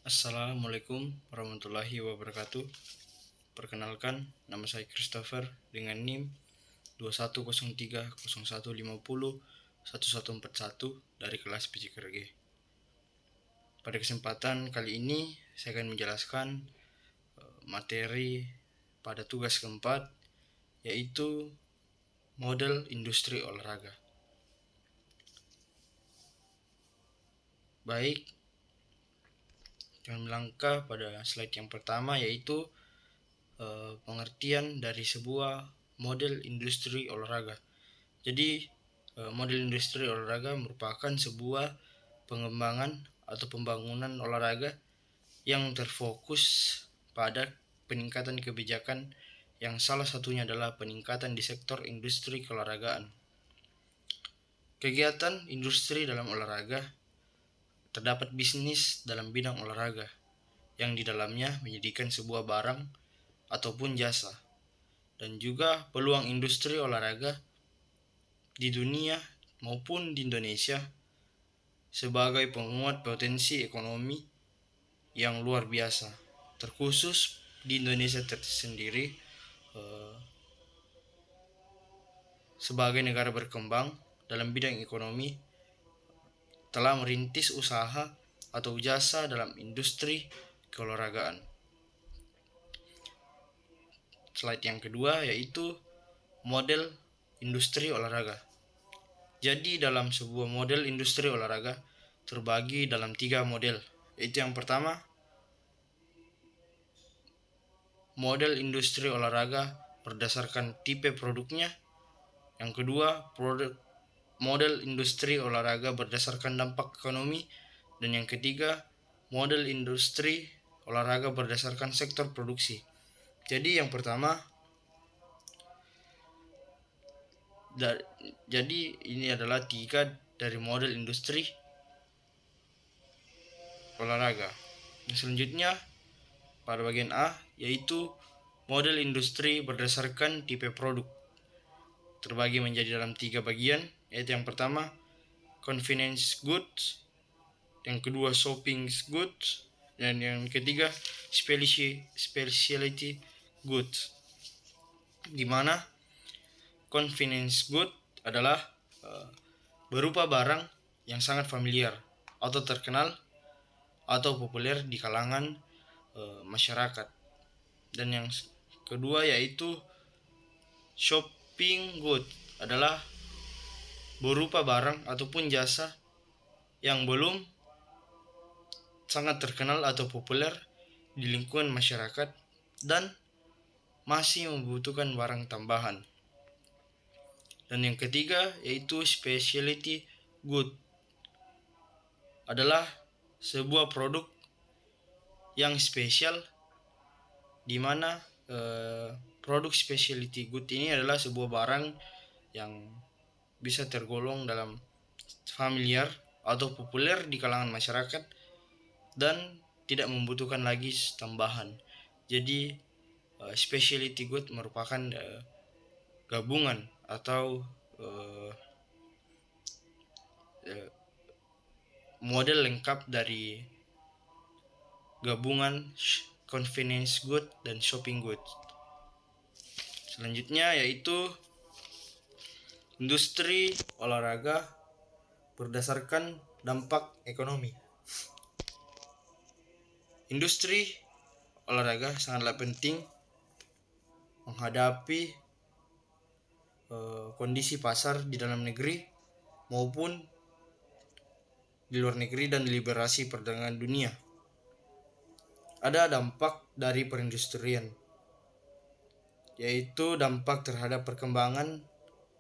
Assalamualaikum warahmatullahi wabarakatuh. Perkenalkan, nama saya Christopher dengan NIM 210301501141 dari kelas PJKRG. Pada kesempatan kali ini, saya akan menjelaskan materi pada tugas keempat, yaitu model industri olahraga. Baik, kita melangkah pada slide yang pertama, yaitu pengertian dari sebuah model industri olahraga. Jadi, model industri olahraga merupakan sebuah pengembangan atau pembangunan olahraga yang terfokus pada peningkatan kebijakan yang salah satunya adalah peningkatan di sektor industri keolahragaan. Kegiatan industri dalam olahraga terdapat bisnis dalam bidang olahraga yang di dalamnya menyediakan sebuah barang ataupun jasa, dan juga peluang industri olahraga di dunia maupun di Indonesia sebagai penguat potensi ekonomi yang luar biasa, terkhusus di Indonesia tersendiri sebagai negara berkembang dalam bidang ekonomi telah merintis usaha atau jasa dalam industri keolahragaan. Slide yang kedua yaitu model industri olahraga. Jadi dalam sebuah model industri olahraga terbagi dalam 3 model, yaitu yang pertama, model industri olahraga berdasarkan tipe produknya. Yang kedua, model industri olahraga berdasarkan dampak ekonomi. Dan yang ketiga, model industri olahraga berdasarkan sektor produksi. Jadi yang pertama, jadi ini adalah 3 dari model industri olahraga. Yang selanjutnya pada bagian A yaitu model industri berdasarkan tipe produk. Terbagi menjadi dalam 3 bagian, yaitu yang pertama convenience goods, yang kedua shopping goods, dan yang ketiga specialty goods. Di mana convenience good adalah berupa barang yang sangat familiar atau terkenal atau populer di kalangan masyarakat. Dan yang kedua yaitu shopping good adalah berupa barang ataupun jasa yang belum sangat terkenal atau populer di lingkungan masyarakat dan masih membutuhkan barang tambahan. Dan yang ketiga yaitu specialty good adalah sebuah produk yang spesial, di mana produk specialty good ini adalah sebuah barang yang bisa tergolong dalam familiar atau populer di kalangan masyarakat dan tidak membutuhkan lagi tambahan. Jadi specialty good merupakan gabungan atau model lengkap dari gabungan convenience good dan shopping good. Selanjutnya yaitu industri olahraga berdasarkan dampak ekonomi. Industri olahraga sangatlah penting menghadapi kondisi pasar di dalam negeri maupun di luar negeri dan liberasi perdagangan dunia. Ada dampak dari perindustrian, yaitu dampak terhadap perkembangan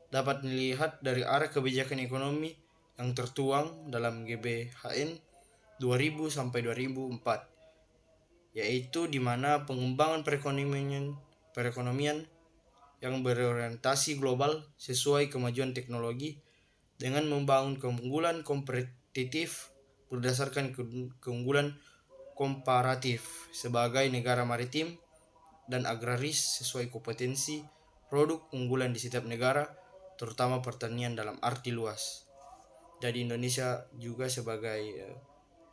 dapat dilihat dari arah kebijakan ekonomi yang tertuang dalam GBHN 2000 sampai 2004, yaitu di mana pengembangan perekonomian yang berorientasi global sesuai kemajuan teknologi dengan membangun keunggulan kompetitif berdasarkan keunggulan komparatif sebagai negara maritim dan agraris sesuai kompetensi produk unggulan di setiap negara, terutama pertanian dalam arti luas. Jadi Indonesia juga sebagai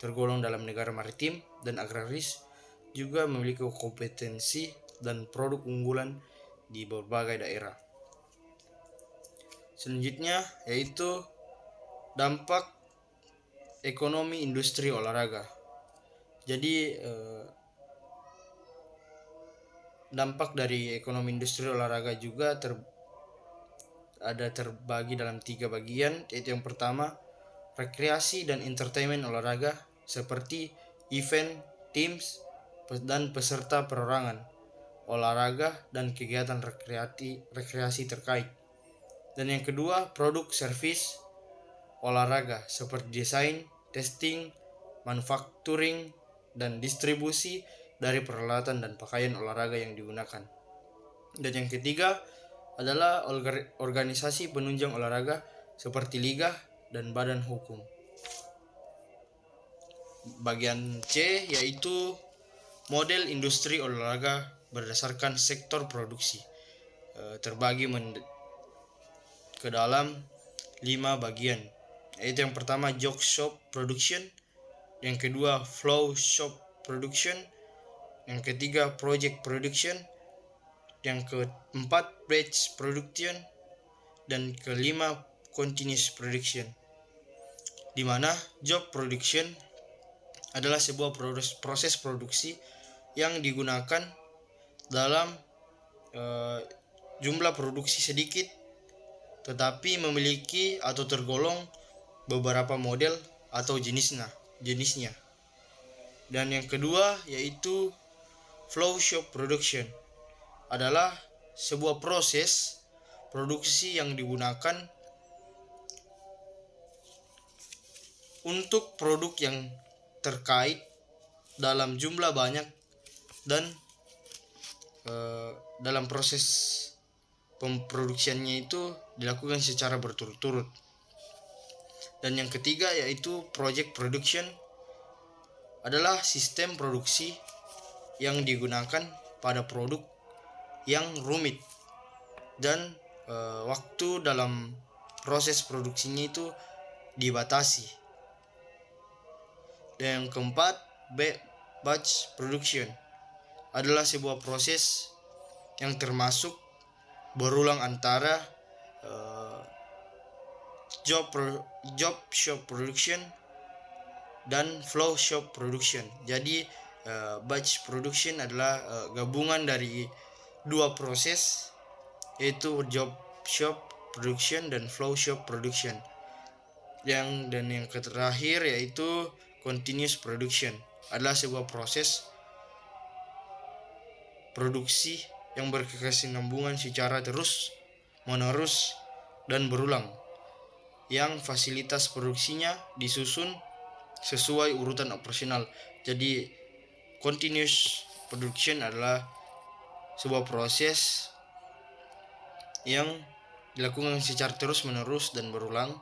tergolong dalam negara maritim dan agraris, juga memiliki kompetensi dan produk unggulan di berbagai daerah. Selanjutnya yaitu dampak ekonomi industri olahraga. Jadi dampak dari ekonomi industri olahraga juga terbagi dalam 3 bagian, yaitu yang pertama rekreasi dan entertainment olahraga seperti event, teams, dan peserta perorangan, olahraga dan kegiatan rekreasi terkait. Dan yang kedua produk service olahraga seperti desain, testing, manufacturing, dan distribusi dari peralatan dan pakaian olahraga yang digunakan. Dan yang ketiga adalah organisasi penunjang olahraga seperti liga dan badan hukum. Bagian C yaitu model industri olahraga berdasarkan sektor produksi, terbagi ke dalam 5 bagian, yaitu yang pertama jog shop production, yang kedua flow shop production, yang ketiga project production, yang keempat batch production, dan kelima continuous production. Di mana job production adalah sebuah proses produksi yang digunakan dalam jumlah produksi sedikit tetapi memiliki atau tergolong beberapa model atau jenisnya. Dan yang kedua yaitu flow shop production adalah sebuah proses produksi yang digunakan untuk produk yang terkait dalam jumlah banyak dan dalam proses pemproduksiannya itu dilakukan secara berturut-turut. Dan yang ketiga yaitu project production adalah sistem produksi yang digunakan pada produk yang rumit dan waktu dalam proses produksinya itu dibatasi. Dan yang keempat batch production adalah sebuah proses yang termasuk berulang antara job shop production dan flow shop production. Jadi batch production adalah gabungan dari dua proses, yaitu job shop production dan flow shop production. Dan yang terakhir yaitu continuous production adalah sebuah proses produksi yang berkesinambungan secara terus menerus dan berulang, yang fasilitas produksinya disusun sesuai urutan operasional. Jadi continuous production adalah sebuah proses yang dilakukan secara terus menerus dan berulang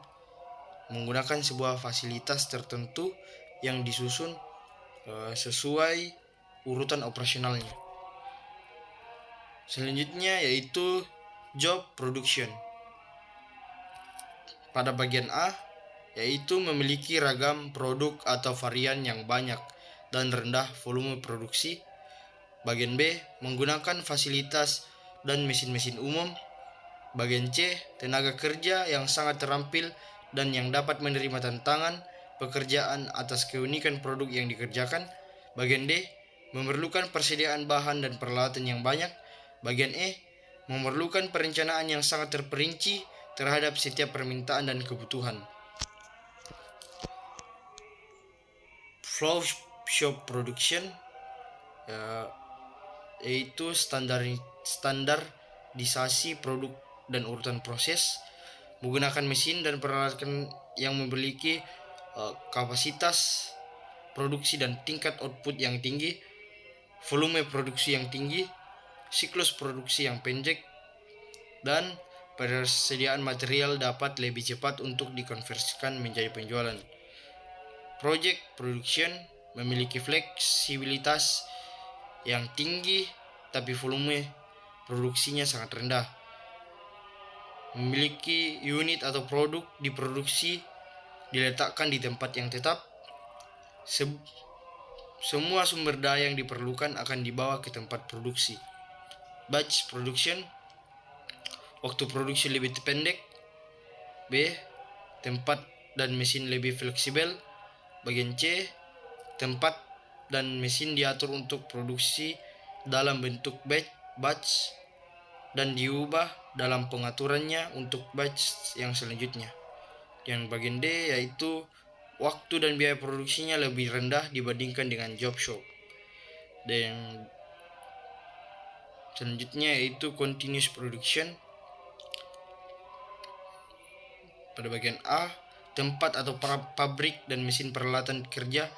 menggunakan sebuah fasilitas tertentu yang disusun sesuai urutan operasionalnya. Selanjutnya yaitu job production. Pada bagian A yaitu memiliki ragam produk atau varian yang banyak dan rendah volume produksi. Bagian B menggunakan fasilitas dan mesin-mesin umum. Bagian C tenaga kerja yang sangat terampil dan yang dapat menerima tantangan pekerjaan atas keunikan produk yang dikerjakan. Bagian D memerlukan persediaan bahan dan peralatan yang banyak. Bagian E memerlukan perencanaan yang sangat terperinci terhadap setiap permintaan dan kebutuhan. Flow shop production yaitu standarisasi produk dan urutan proses menggunakan mesin dan peralatan yang memiliki kapasitas produksi dan tingkat output yang tinggi, volume produksi yang tinggi, siklus produksi yang pendek, dan persediaan material dapat lebih cepat untuk dikonversikan menjadi penjualan. Project production memiliki fleksibilitas yang tinggi tapi volume produksinya sangat rendah. Memiliki unit atau produk diproduksi diletakkan di tempat yang tetap. Se- semua sumber daya yang diperlukan akan dibawa ke tempat produksi. Batch production, waktu produksi lebih pendek. B. Tempat dan mesin lebih fleksibel. Bagian C. Tempat dan mesin diatur untuk produksi dalam bentuk batch dan diubah dalam pengaturannya untuk batch yang selanjutnya. Yang bagian D yaitu waktu dan biaya produksinya lebih rendah dibandingkan dengan job shop. Dan selanjutnya yaitu continuous production. Pada bagian A, tempat atau pabrik dan mesin peralatan kerja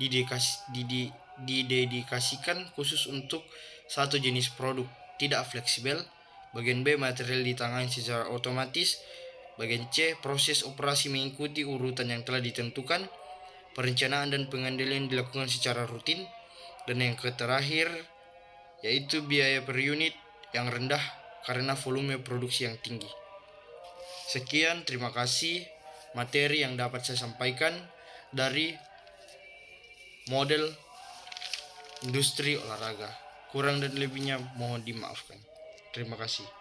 didedikasikan khusus untuk satu jenis produk, tidak fleksibel. Bagian B, material ditangani secara otomatis. Bagian C, proses operasi mengikuti urutan yang telah ditentukan. Perencanaan dan pengendalian dilakukan secara rutin. Dan yang terakhir yaitu biaya per unit yang rendah karena volume produksi yang tinggi. Sekian, terima kasih materi yang dapat saya sampaikan dari model industri olahraga. Kurang dan lebihnya mohon dimaafkan. Terima kasih.